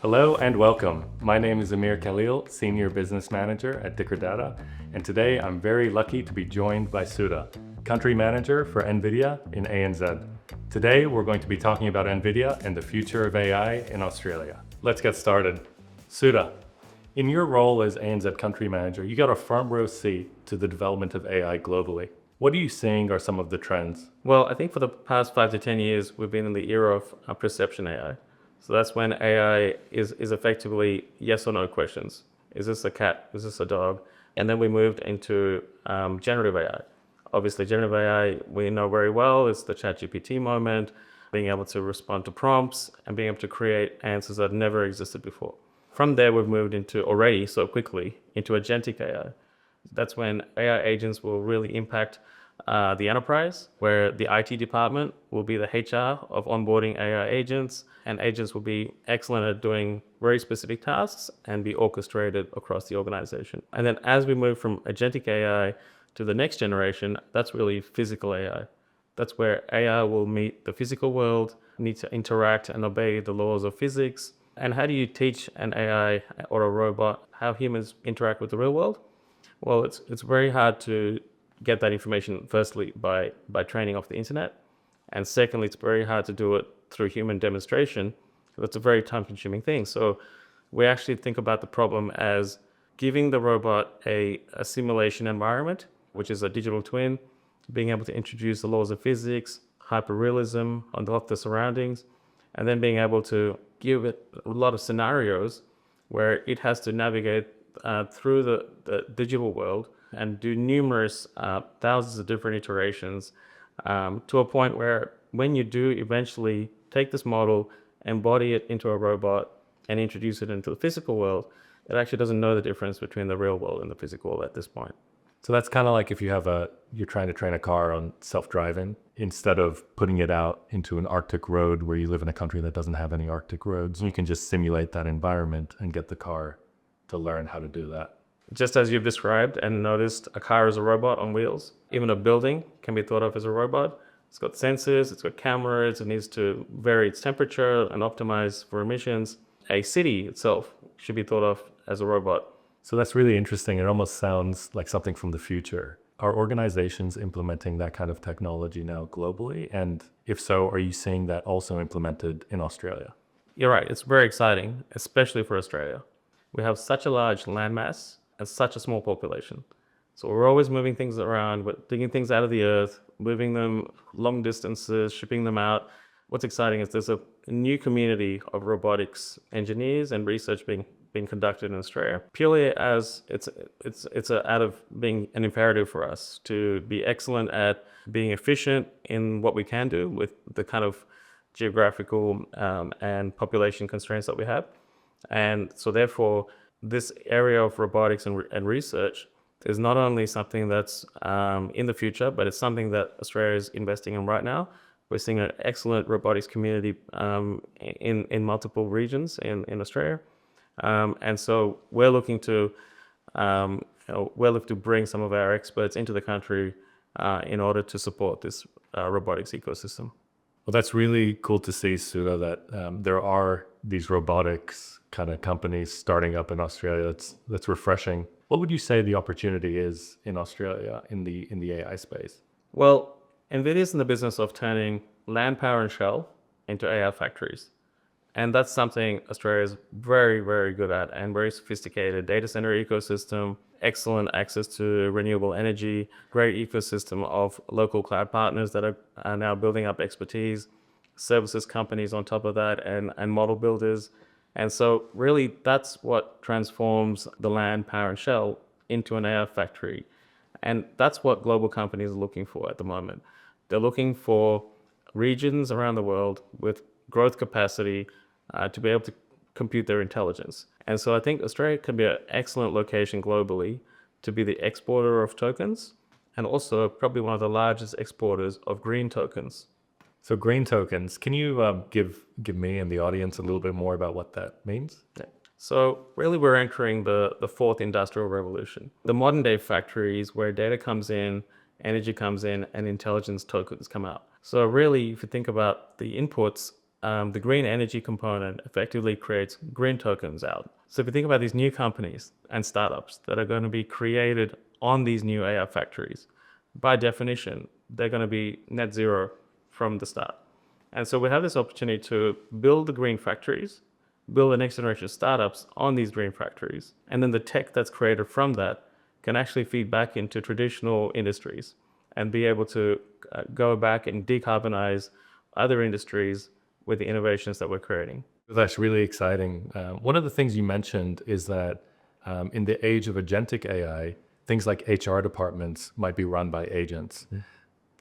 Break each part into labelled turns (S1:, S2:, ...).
S1: Hello and welcome. My name is Amir Khalil, Senior Business Manager at Dicker Data, and today I'm very lucky to be joined by Sudha, Country Manager for NVIDIA in ANZ. Today we're going to be talking about NVIDIA and the future of AI in Australia. Let's get started. Sudha, in your role as ANZ Country Manager, you got a front row seat to the development of AI globally. What are you seeing are some of the trends?
S2: Well, I think for the past 5 to 10 years, we've been in the era of perception AI. So that's when AI is effectively yes or no questions. Is this a cat? Is this a dog? And then we moved into generative AI. Obviously, generative AI, we know very well, it's the ChatGPT moment, being able to respond to prompts and being able to create answers that never existed before. From there, we've moved into already so quickly into agentic AI. That's when AI agents will really impact the enterprise, where the IT department will be the HR of onboarding AI agents, and agents will be excellent at doing very specific tasks and be orchestrated across the organization. And then as we move from agentic AI to the next generation, that's really physical AI. That's where AI will meet the physical world, need to interact and obey the laws of physics. And how do you teach an AI or a robot how humans interact with the real world? Well, it's very hard to get that information, firstly, by training off the internet. And secondly, it's very hard to do it through human demonstration. That's a very time-consuming thing. So we actually think about the problem as giving the robot a simulation environment, which is a digital twin, being able to introduce the laws of physics, hyperrealism on the surroundings, and then being able to give it a lot of scenarios where it has to navigate through the digital world and do numerous thousands of different iterations to a point where when you do eventually take this model, embody it into a robot and introduce it into the physical world, it actually doesn't know the difference between the real world and the physical world at this point.
S1: So that's kind of like if you're trying to train a car on self-driving, instead of putting it out into an Arctic road where you live in a country that doesn't have any Arctic roads, you can just simulate that environment and get the car to learn how to do that.
S2: Just as you've described and noticed, a car is a robot on wheels. Even a building can be thought of as a robot. It's got sensors, it's got cameras, it needs to vary its temperature and optimize for emissions. A city itself should be thought of as a robot.
S1: So that's really interesting. It almost sounds like something from the future. Are organizations implementing that kind of technology now globally? And if so, are you seeing that also implemented in Australia?
S2: You're right, it's very exciting, especially for Australia. We have such a large landmass and such a small population. So we're always moving things around, we're digging things out of the earth, moving them long distances, shipping them out. What's exciting is there's a new community of robotics engineers and research being conducted in Australia, purely as it's out of being an imperative for us to be excellent at being efficient in what we can do with the kind of geographical and population constraints that we have. And so therefore, this area of robotics and research is not only something that's in the future, but it's something that Australia is investing in right now. We're seeing an excellent robotics community in multiple regions in Australia. And so we're looking to bring some of our experts into the country in order to support this robotics ecosystem.
S1: Well, that's really cool to see, Sudha, that there are these robotics kind of companies starting up in Australia. That's refreshing. What would you say the opportunity is in Australia in the AI space?
S2: Well, NVIDIA is in the business of turning land, power, and shell into AI factories. And that's something Australia is very, very good at, and very sophisticated data center ecosystem, excellent access to renewable energy, great ecosystem of local cloud partners that are now building up expertise, services companies on top of that, and model builders. And so really that's what transforms the land, power, and shell into an AI factory. And that's what global companies are looking for at the moment. They're looking for regions around the world with growth capacity to be able to compute their intelligence. And so I think Australia can be an excellent location globally to be the exporter of tokens, and also probably one of the largest exporters of green tokens.
S1: So green tokens, can you give me and the audience a little bit more about what that means?
S2: Yeah. So really we're entering the fourth industrial revolution. The modern day factories where data comes in, energy comes in, and intelligence tokens come out. So really, if you think about the inputs, the green energy component effectively creates green tokens out. So if you think about these new companies and startups that are going to be created on these new AI factories, by definition, they're going to be net zero from the start. And so we have this opportunity to build the green factories, build the next generation of startups on these green factories. And then the tech that's created from that can actually feed back into traditional industries and be able to go back and decarbonize other industries with the innovations that we're creating.
S1: That's really exciting. One of the things you mentioned is that in the age of agentic AI, things like HR departments might be run by agents.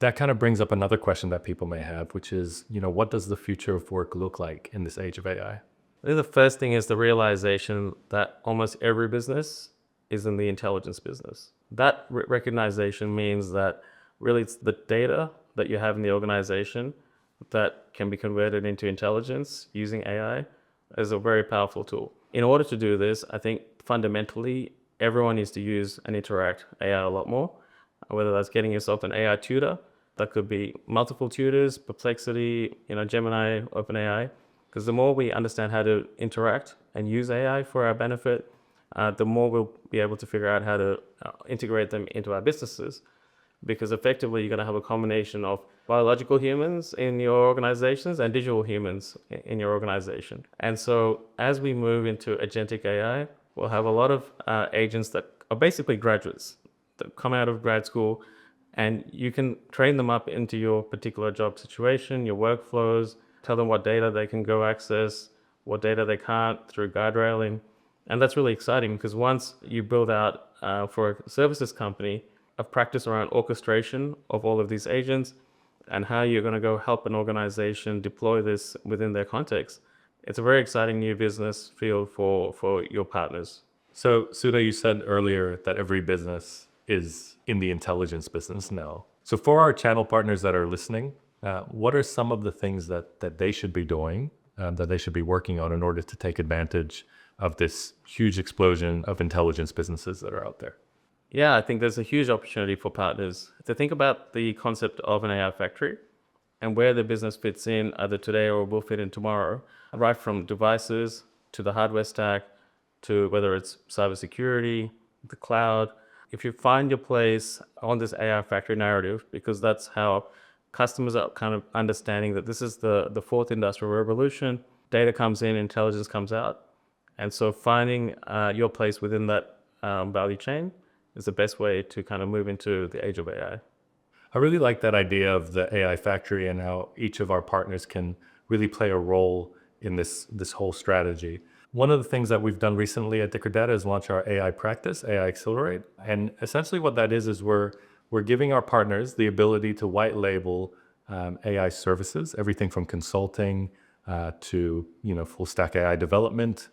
S1: That kind of brings up another question that people may have, which is, what does the future of work look like in this age of AI?
S2: I think the first thing is the realization that almost every business is in the intelligence business. That recognition means that really it's the data that you have in the organization that can be converted into intelligence using AI is a very powerful tool. In order to do this, I think fundamentally everyone needs to use and interact AI a lot more, whether that's getting yourself an AI tutor. That could be multiple tutors, Perplexity, Gemini, OpenAI. Because the more we understand how to interact and use AI for our benefit, the more we'll be able to figure out how to integrate them into our businesses. Because effectively, you're going to have a combination of biological humans in your organizations and digital humans in your organization. And so as we move into agentic AI, we'll have a lot of agents that are basically graduates that come out of grad school, and you can train them up into your particular job situation, your workflows, tell them what data they can go access, what data they can't through guide railing. And that's really exciting because once you build out for a services company, a practice around orchestration of all of these agents and how you're going to go help an organization deploy this within their context, it's a very exciting new business field for your partners.
S1: So, Sudha, you said earlier that every business is in the intelligence business now. So for our channel partners that are listening, what are some of the things that they should be doing, that they should be working on in order to take advantage of this huge explosion of intelligence businesses that are out there?
S2: Yeah, I think there's a huge opportunity for partners to think about the concept of an AI factory and where the business fits in either today or will fit in tomorrow, right from devices to the hardware stack to whether it's cybersecurity, the cloud. If you find your place on this AI factory narrative, because that's how customers are kind of understanding that this is the fourth industrial revolution, data comes in, intelligence comes out. And so finding your place within that value chain is the best way to kind of move into the age of AI.
S1: I really like that idea of the AI factory and how each of our partners can really play a role in this whole strategy. One of the things that we've done recently at Dicker Data is launch our AI practice, AI Accelerate. And essentially what that is we're giving our partners the ability to white label AI services, everything from consulting to full stack AI development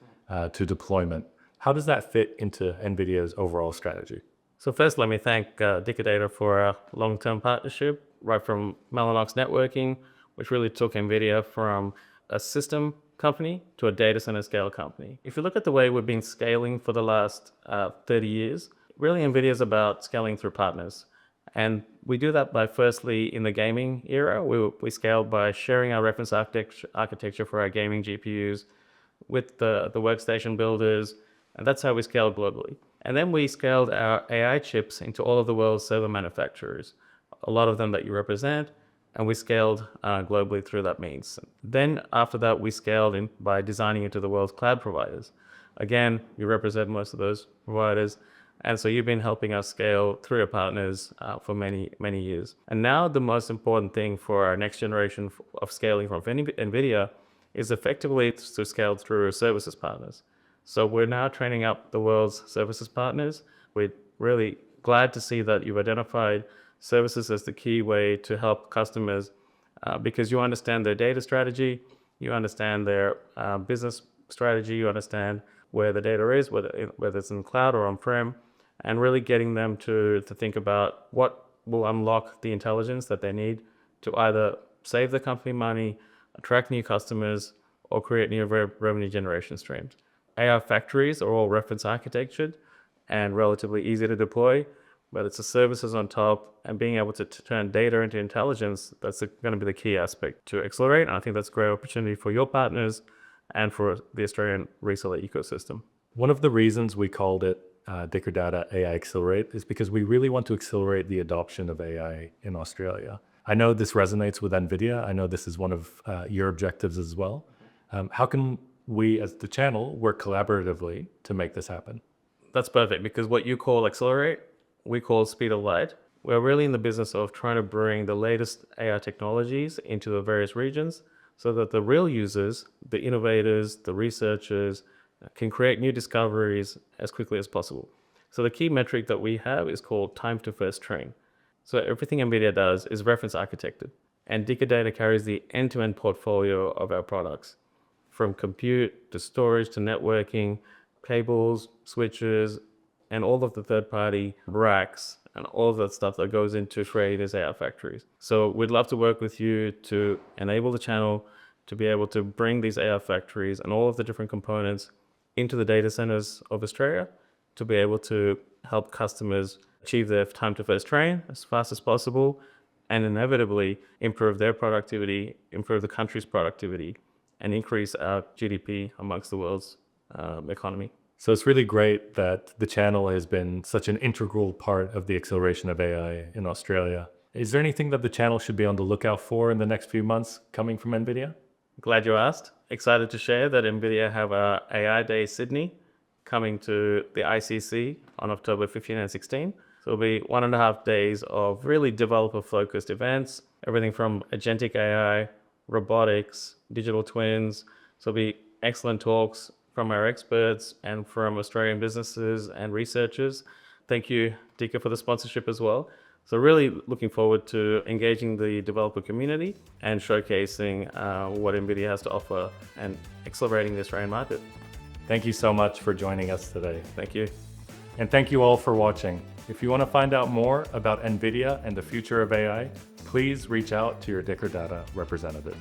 S1: to deployment. How does that fit into NVIDIA's overall strategy?
S2: So first, let me thank Dicker Data for our long-term partnership, right from Mellanox Networking, which really took NVIDIA from a system company to a data center scale company. If you look at the way we've been scaling for the last 30 years, really NVIDIA is about scaling through partners. And we do that by firstly, in the gaming era, we scaled by sharing our reference architecture for our gaming GPUs with the workstation builders, and that's how we scaled globally. And then we scaled our AI chips into all of the world's server manufacturers, a lot of them that you represent, and we scaled globally through that means. Then after that, we scaled in by designing into the world's cloud providers. Again, you represent most of those providers. And so you've been helping us scale through your partners for many, many years. And now the most important thing for our next generation of scaling from NVIDIA is effectively to scale through services partners. So we're now training up the world's services partners. We're really glad to see that you've identified services as the key way to help customers because you understand their data strategy, you understand their business strategy, you understand where the data is, whether it's in cloud or on-prem, and really getting them to think about what will unlock the intelligence that they need to either save the company money, attract new customers, or create new revenue generation streams. AI factories are all reference architectured and relatively easy to deploy, but it's the services on top and being able to turn data into intelligence. That's going to be the key aspect to accelerate. And I think that's a great opportunity for your partners and for the Australian reseller ecosystem.
S1: One of the reasons we called it Dicker Data AI Accelerate is because we really want to accelerate the adoption of AI in Australia. I know this resonates with NVIDIA. I know this is one of your objectives as well. How can we as the channel work collaboratively to make this happen?
S2: That's perfect, because what you call accelerate, we call speed of light. We're really in the business of trying to bring the latest AI technologies into the various regions so that the real users, the innovators, the researchers, can create new discoveries as quickly as possible. So the key metric that we have is called time to first train. So everything NVIDIA does is reference architected, and Dicker Data carries the end-to-end portfolio of our products, from compute to storage to networking, cables, switches, and all of the third-party racks and all of that stuff that goes into creating these AI factories. So we'd love to work with you to enable the channel to be able to bring these AI factories and all of the different components into the data centers of Australia to be able to help customers achieve their time to first train as fast as possible and inevitably improve their productivity, improve the country's productivity, and increase our GDP amongst the world's economy.
S1: So it's really great that the channel has been such an integral part of the acceleration of AI in Australia. Is there anything that the channel should be on the lookout for in the next few months coming from NVIDIA?
S2: Glad you asked. Excited to share that NVIDIA have our AI Day Sydney coming to the ICC on October 15 and 16. So it'll be 1.5 days of really developer-focused events, everything from agentic AI, robotics, digital twins. So it'll be excellent talks from our experts and from Australian businesses and researchers. Thank you, Dicker, for the sponsorship as well. So really looking forward to engaging the developer community and showcasing what NVIDIA has to offer and accelerating the Australian market.
S1: Thank you so much for joining us today.
S2: Thank you.
S1: And thank you all for watching. If you want to find out more about NVIDIA and the future of AI, please reach out to your Dicker Data representative.